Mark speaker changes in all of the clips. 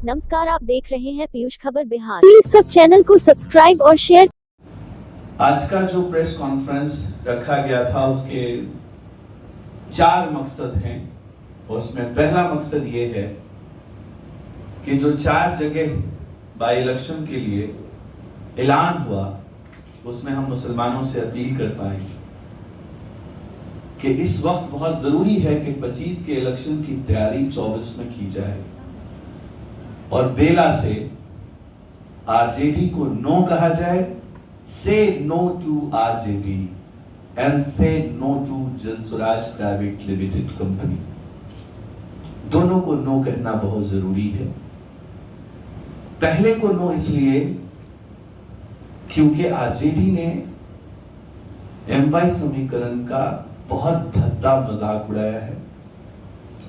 Speaker 1: नमस्कार, आप देख रहे हैं पीयूष खबर बिहार। प्लीज सब चैनल को सब्सक्राइब और शेयर।
Speaker 2: आज का जो प्रेस कॉन्फ्रेंस रखा गया था उसके 4 मकसद हैं। उसमें पहला मकसद ये है कि जो 4 जगह बाई इलेक्शन के लिए ऐलान हुआ उसमें हम मुसलमानों से अपील कर पाए कि इस वक्त बहुत जरूरी है कि 25 के इलेक्शन की तैयारी 24 में की जाए और बेला से आरजेडी को नो कहा जाए। Say no to RJD and say no to Jan Suraaj private limited company. दोनों को नो कहना बहुत जरूरी है। पहले को नो इसलिए क्योंकि आरजेडी ने एमवाई समीकरण का बहुत भद्दा मजाक उड़ाया है।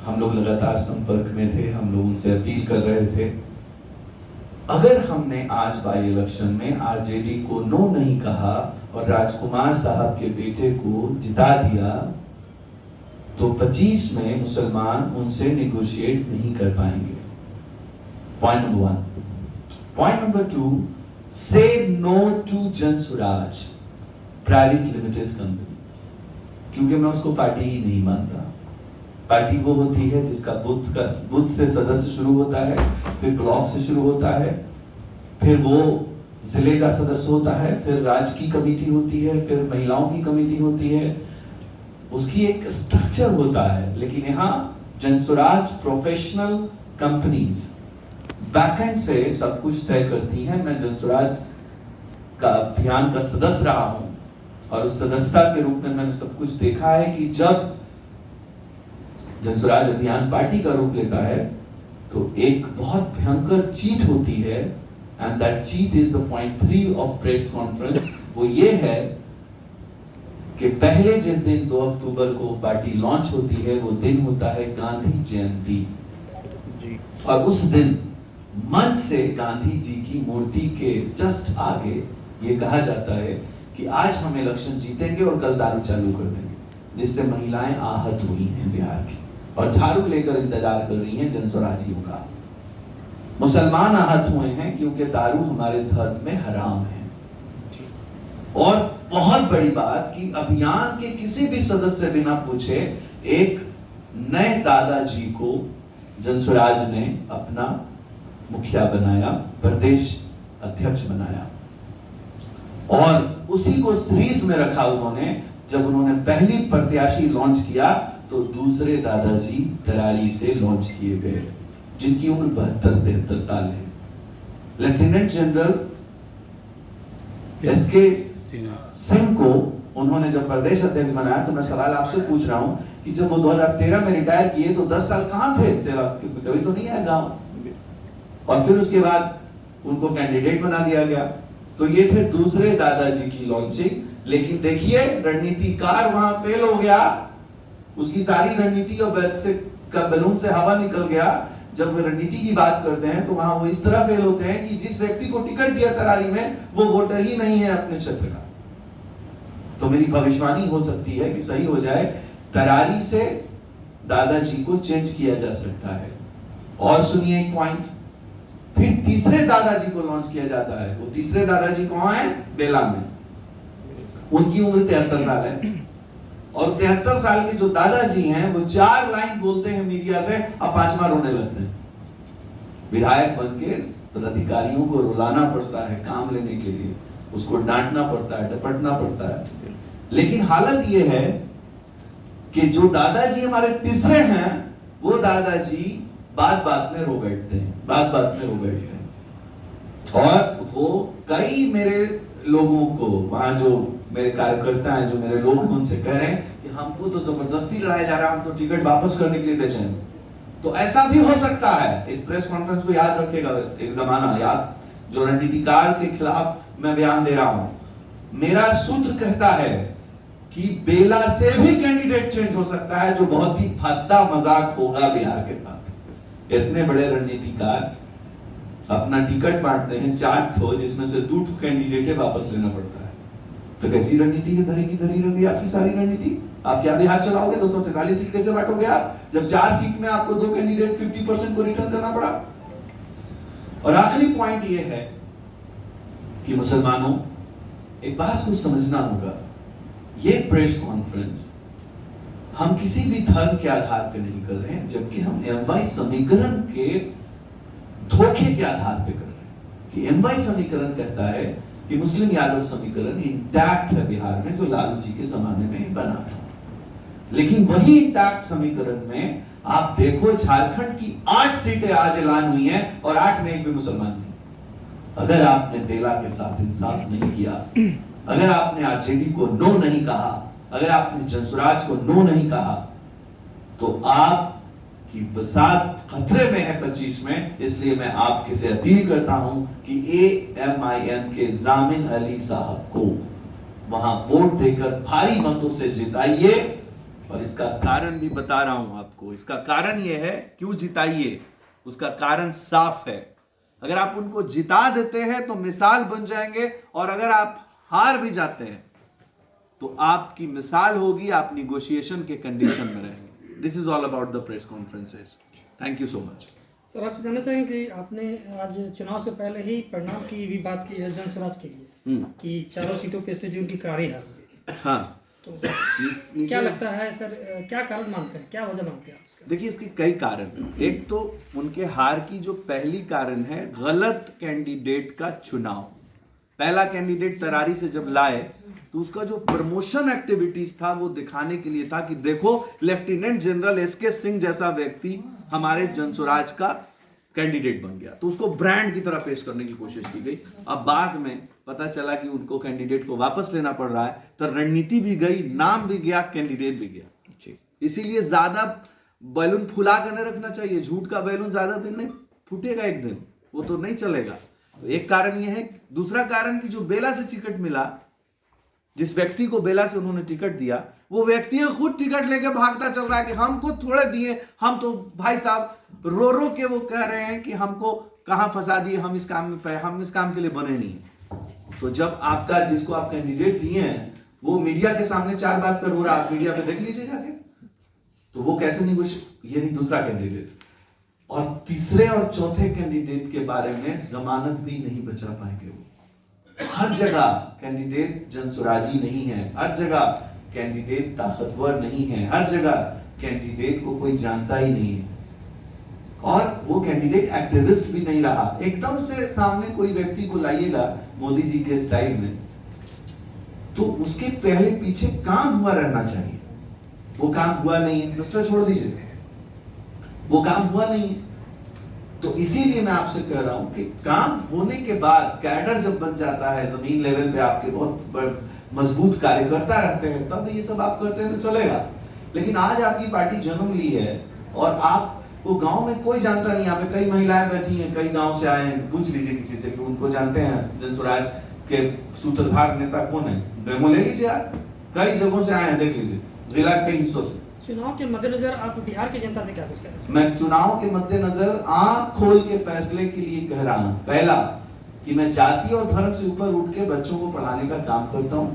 Speaker 2: हम लोग लगातार संपर्क में थे, हम लोग उनसे अपील कर रहे थे अगर हमने आज बाई इलेक्शन में आरजेडी को नो नहीं कहा और राजकुमार साहब के बेटे को जिता दिया तो 25 में मुसलमान उनसे निगोशिएट नहीं कर पाएंगे। Point number 1। Point number 2, say no to Jan Suraaj private limited company, क्योंकि मैं उसको पार्टी ही नहीं मानता। पार्टी वो होती है जिसका बूथ से सदस्य शुरू होता है, फिर ब्लॉक से शुरू होता है, फिर वो जिले का सदस्य होता है, फिर राज्य की कमेटी होती है, फिर महिलाओं की कमेटी होती है। उसकी एक स्ट्रक्चर होता है। लेकिन यहाँ जनसुराज प्रोफेशनल कंपनीज बैकएंड से सब कुछ तय करती हैं। मैं जनसुराज का अभियान का सदस्य रहा हूं और उस सदस्यता के रूप में मैंने सब कुछ देखा है कि जब जनसुराज अभियान पार्टी का रूप लेता है तो एक बहुत भयंकर चीट होती है and that cheat is the point 3 of press conference. वो ये है कि पहले जिस दिन 2 अक्टूबर को पार्टी लॉन्च होती है वो दिन होता है गांधी जयंती और उस दिन मंच से गांधी जी की मूर्ति के जस्ट आगे ये कहा जाता है कि आज हम इलेक्शन जीतेंगे और कल दारू चालू कर देंगे, जिससे महिलाएं आहत हुई हैं बिहार की और झाड़ू लेकर इंतजार कर रही हैं जनसुराजियों का। मुसलमान आहत हुए हैं क्योंकि दारू हमारे धर्म में हराम है। और बहुत बड़ी बात कि अभियान के किसी भी सदस्य से बिना पूछे एक नए दादाजी को जनसुराज ने अपना मुखिया बनाया, प्रदेश अध्यक्ष बनाया और उसी को सीरीज में रखा उन्होंने। जब उन्होंने पहली प्रत्याशी लॉन्च किया तो दूसरे दादाजी तरारी से लॉन्च किए गए जिनकी उम्र 72-73 साल है। लेफ्टिनेंट जनरल एसके सिंह को उन्होंने जब प्रदेश अध्यक्ष बनाया तो मैं सवाल आपसे पूछ रहा हूं कि जब वो 2013 में रिटायर किए तो 10 साल कहां थे सेवा, कभी तो नहीं आए गांव। और फिर उसके बाद उनको कैंडिडेट बना दिया गया। तो ये थे दूसरे दादाजी की लॉन्चिंग। लेकिन देखिए रणनीतिकार वहां फेल हो गया, उसकी सारी रणनीति का बैलून से हवा निकल गया। जब रणनीति की बात करते हैं तो वहां वो इस तरह फेल होते हैं कि जिस व्यक्ति को टिकट दिया तरारी में वो वोटर ही नहीं है अपने क्षेत्र का। तो मेरी भविष्यवाणी हो सकती है कि सही हो जाए, तरारी से दादाजी को चेंज किया जा सकता है। और सुनिए एक पॉइंट, फिर तीसरे दादाजी को लॉन्च किया जाता है। वो तीसरे दादाजी कौन है? बेला में। उनकी उम्र 73 साल है और 73 साल के जो दादाजी हैं वो 4 लाइन बोलते हैं मीडिया से, अब 5वां रोने लगते हैं। विधायक बनके पदाधिकारियों को रुलाना पड़ता है काम लेने के लिए, उसको डांटना पड़ता है, डपटना पड़ता है। लेकिन हालत ये है कि जो दादाजी हमारे तीसरे हैं वो दादाजी बात बात में रो बैठते हैं, बात बात में रो बैठते हैं। और वो कई मेरे लोगों को वहां जो मेरे कार्यकर्ता हैं, जो मेरे लोग हैं, उनसे कह रहे हैं कि हमको तो जबरदस्ती लड़ाया जा रहा है, हम तो टिकट वापस करने के लिए बेचैन। तो ऐसा भी हो सकता है। इस प्रेस कॉन्फ्रेंस को याद रखेगा एक जमाना, याद जो रणनीतिकार के खिलाफ मैं बयान दे रहा हूं। मेरा सूत्र कहता है कि बेला से भी कैंडिडेट चेंज हो सकता है, जो बहुत ही भद्दा मजाक होगा बिहार के साथ। इतने बड़े रणनीतिकार अपना टिकट बांटते हैं 4 ठो, जिसमें से 2 कैंडिडेट वापस लेना पड़ता है। तो कैसी रणनीति है? धरी की धरी रही आपकी सारी रणनीति। आप क्या बिहार चलाओगे? 243 सीट कैसे बांटोगे आप, जब 4 सीट में आपको 2 कैंडिडेट 50% को रिटर्न करना पड़ा। और आखिरी पॉइंट ये है कि मुसलमानों, एक बात को समझना होगा, ये प्रेस कॉन्फ्रेंस हम किसी भी धर्म के आधार पे नहीं कर रहे हैं, जबकि हम एमवाई समीकरण के धोखे के आधार पे कर रहे हैं कि एमवाई समीकरण कहता है कि मुस्लिम यादव समीकरण इंटैक्ट है बिहार में, जो लालू जी के जमाने में बना था। लेकिन वही इंटैक्ट समीकरण में आप देखो, झारखंड की 8 सीटें आज ऐलान हुई हैं और 8 में एक भी मुसलमान नहीं। अगर आपने बेला के साथ इंसाफ नहीं किया, अगर आपने आरजेडी को नो नहीं कहा, अगर आपने जनसुराज को नो नहीं कहा, तो आपकी वसात खतरे में है 25 में। इसलिए मैं आपके से अपील करता हूं कि AMIM के जामिन अली साहब को वहां वोट देकर भारी मतों से जिताइए। और इसका कारण भी बता रहा हूं आपको, इसका कारण यह है क्यों जिताइए, उसका कारण साफ है। अगर आप उनको जिता देते हैं तो मिसाल बन जाएंगे, और अगर आप हार भी जाते हैं तो आपकी मिसाल होगी, आप निगोशिएशन के कंडीशन में रहेंगे। This is all about the press conferences. Thank you so much.
Speaker 3: Sir, आपसे जानना चाहेंगे कि आपने आज चुनाव से पहले ही परिणाम की भी बात की है जनसुराज के लिए कि 4 सीटों पे से जो उनकी करारी हार हुई।
Speaker 2: हाँ,
Speaker 3: तो क्या लगता है सर, क्या कारण मानते हैं, क्या वजह मानते हैं आप इसका?
Speaker 2: देखिए, इसके कई कारण हैं। एक तो उनके हार की जो पहली कारण है, गलत कैंडिडेट का चुनाव। पहला कैंडिडेट तरारी से जब लाए तो उसका जो प्रमोशन एक्टिविटीज था वो दिखाने के लिए था कि देखो, लेफ्टिनेंट जनरल SK सिंह जैसा व्यक्ति हमारे जनसुराज का कैंडिडेट बन गया, तो उसको ब्रांड की तरह पेश करने की कोशिश की गई। अब बाद में पता चला कि उनको कैंडिडेट को वापस लेना पड़ रहा है, तो रणनीति भी गई, नाम भी गया, कैंडिडेट भी गया। इसीलिए ज्यादा बैलून फुला कर नहीं रखना चाहिए। झूठ का बैलून ज्यादा दिन नहीं फूटेगा, एक दिन वो तो नहीं चलेगा। तो एक कारण यह है। दूसरा कारण कि जो बेला से टिकट मिला, जिस व्यक्ति को बेला से उन्होंने टिकट दिया, वो व्यक्ति खुद टिकट लेके भागता चल रहा है कि हमको थोड़े दिए, हम तो भाई साहब रो रो के वो कह रहे हैं कि हमको कहां फंसा दिए, हम इस काम में हम इस काम के लिए बने नहीं। तो जब आपका जिसको आप कैंडिडेट दिए हैं वो मीडिया के सामने 4 बात पर रो रहा, आप मीडिया पे देख लीजिए जाके, तो वो कैसे नहीं कुछ, ये नहीं दूसरा कैंडिडेट। और तीसरे और चौथे कैंडिडेट के बारे में जमानत भी नहीं बचा पाएंगे वो। हर जगह कैंडिडेट जनसुराजी नहीं है, हर जगह कैंडिडेट ताकतवर नहीं है, हर जगह कैंडिडेट को कोई जानता ही नहीं है, और वो कैंडिडेट एक्टिविस्ट भी नहीं रहा। एकदम से सामने कोई व्यक्ति को लाइएगा मोदी जी के स्टाइल में, तो उसके पहले पीछे काम हुआ रहना चाहिए। वो काम हुआ नहीं है, मिस्टर छोड़ दीजिए, वो काम हुआ नहीं है। तो इसीलिए मैं आपसे कह रहा हूं कि काम होने के बाद कैडर जब बन जाता है, जमीन लेवल पे आपके बहुत मजबूत कार्यकर्ता रहते हैं, तब ये सब आप करते हैं तो चलेगा। लेकिन आज आपकी पार्टी जन्म ली है और आपको गांव में कोई जानता नहीं। यहाँ पे कई महिलाएं बैठी हैं, कई गांव से आए हैं, पूछ लीजिए किसी से कि उनको जानते हैं जनसुराज के सूत्रधार नेता कौन है, डेमो ले लीजिए आप, कई जगहों से आए हैं, देख लीजिए, जिला के कई हिस्सों से।
Speaker 3: चुनाव के मद्देनजर आप बिहार की जनता से क्या कुछ कहना चाहिए?
Speaker 2: मैं चुनाव के मद्देनजर आंख खोल के फैसले के लिए कह रहा हूं, पहला कि मैं जाति और धर्म से ऊपर उठ के बच्चों को पढ़ाने का काम करता हूं।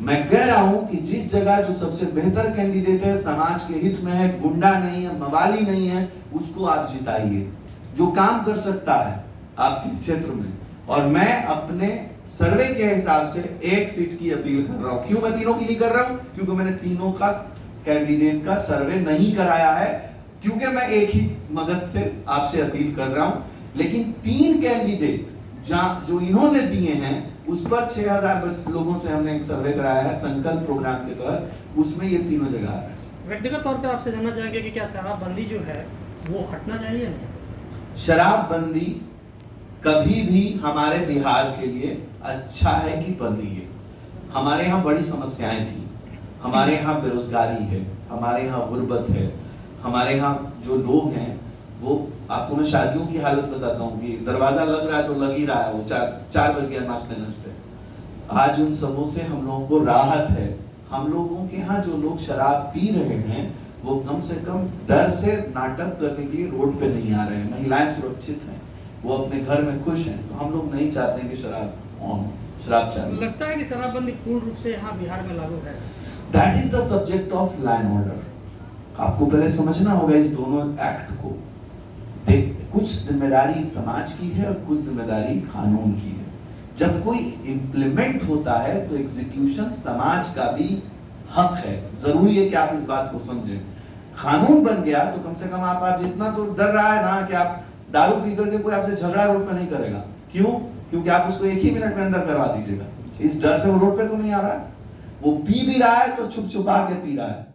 Speaker 2: मैं कह रहा हूं कि जिस जगह जो सबसे बेहतर कैंडिडेट है, समाज के हित में है, गुंडा नहीं है, मवाली नहीं है, उसको आप जिताइए, जो काम कर सकता है आपके क्षेत्र में। और मैं अपने सर्वे के हिसाब से 1 सीट की अपील कर रहा हूं। क्यों मैं तीनों की नहीं कर रहा हूं? क्योंकि मैंने तीनों का कैंडिडेट का सर्वे नहीं कराया है, क्योंकि मैं एक ही मगज से आपसे अपील कर रहा हूं। लेकिन 3 कैंडिडेट जो इन्होंने दिए हैं, उस पर 6000 लोगों से हमने एक सर्वे कराया है संकल्प प्रोग्राम के तहत, उसमें ये तीनों जगह आ रहे हैं।
Speaker 3: व्यक्तिगत तौर पे आपसे जानना चाहेंगे कि क्या शराबबंदी जो है वो हटना चाहिए नहीं?
Speaker 2: शराबबंदी कभी भी हमारे बिहार के लिए अच्छा है कि बंदी है। हमारे यहाँ बड़ी समस्याएं थी, हमारे यहाँ बेरोजगारी है, हमारे यहाँ गुर्बत है, हमारे यहाँ जो लोग हैं वो, आपको मैं शादियों की हालत बताता हूँ कि दरवाजा लग रहा है तो लग ही रहा है, वो 4 बज गया नाचते नाचते। आज उन सबों से हम लोगों को राहत है। हम लोगों के यहाँ जो लोग शराब पी रहे हैं वो कम से कम डर से नाटक करने के लिए रोड पे नहीं आ रहे हैं। महिलाएं सुरक्षित हैं, वो अपने घर में खुश हैं। तो हम लोग नहीं चाहते कि शराब चालू।
Speaker 3: लगता है कि शराबबंदी पूर्ण रूप से यहाँ बिहार में लागू है।
Speaker 2: That is the subject of law and order. आपको पहले समझना होगा इस दोनों एक्ट को। कुछ जिम्मेदारी समाज की है और कुछ जिम्मेदारी कानून की है। जब कोई इम्प्लीमेंट होता है तो एग्जीक्यूशन समाज का भी हक है। जरूरी है कि आप इस बात को समझें। कानून बन गया तो कम से कम आप जितना तो डर रहा है ना कि आप दारू पी करके कोई आपसे झगड़ा रोड पे नहीं करेगा। क्यों? क्योंकि आप उसको एक ही मिनट में अंदर करवा दीजिएगा। इस डर से वो रोड पे तो नहीं आ रहा है। वो पी भी रहा है तो छुप छुपा के पी रहा है।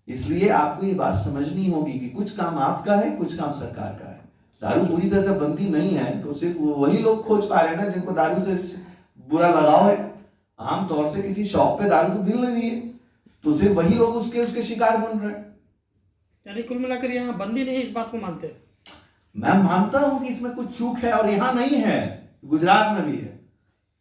Speaker 2: इसलिए आपको ये बात समझनी होगी कि कुछ काम आपका है, कुछ काम सरकार का है। दारू पूरी तरह से बंदी नहीं है तो सिर्फ वही लोग खोज पा रहे हैं ना जिनको दारू से बुरा लगाव है। आमतौर से किसी शॉप पे दारू तो मिल नहीं है तो सिर्फ वही लोग उसके शिकार बन रहे हैं।
Speaker 3: यानी कुल मिलाकर यहाँ बंदी नहीं, इस बात को मानते हैं।
Speaker 2: मैं मानता हूं कि इसमें कुछ चूक है और यहां नहीं है, गुजरात में भी है,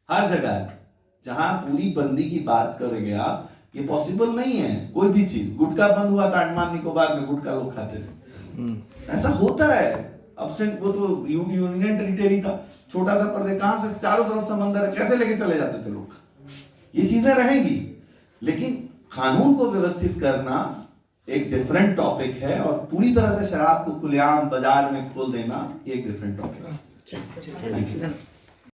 Speaker 2: हर जगह है। जहां पूरी बंदी की बात करेंगे आप, ये पॉसिबल नहीं है। कोई भी चीज, गुटखा बंद हुआ था अंडमान निकोबार में, गुटखा लोग खाते थे। ऐसा होता है। अब से वो तो यूनियन टेरिटरी था, छोटा सा प्रदेश, कहां से चारों तरफ समंदर है, कैसे लेके चले जाते थे लोग। ये चीजें रहेंगी, लेकिन कानून को व्यवस्थित करना एक डिफरेंट टॉपिक है और पूरी तरह से शराब को खुलेआम बाजार में खोल देना एक डिफरेंट टॉपिक है।
Speaker 3: Thank you.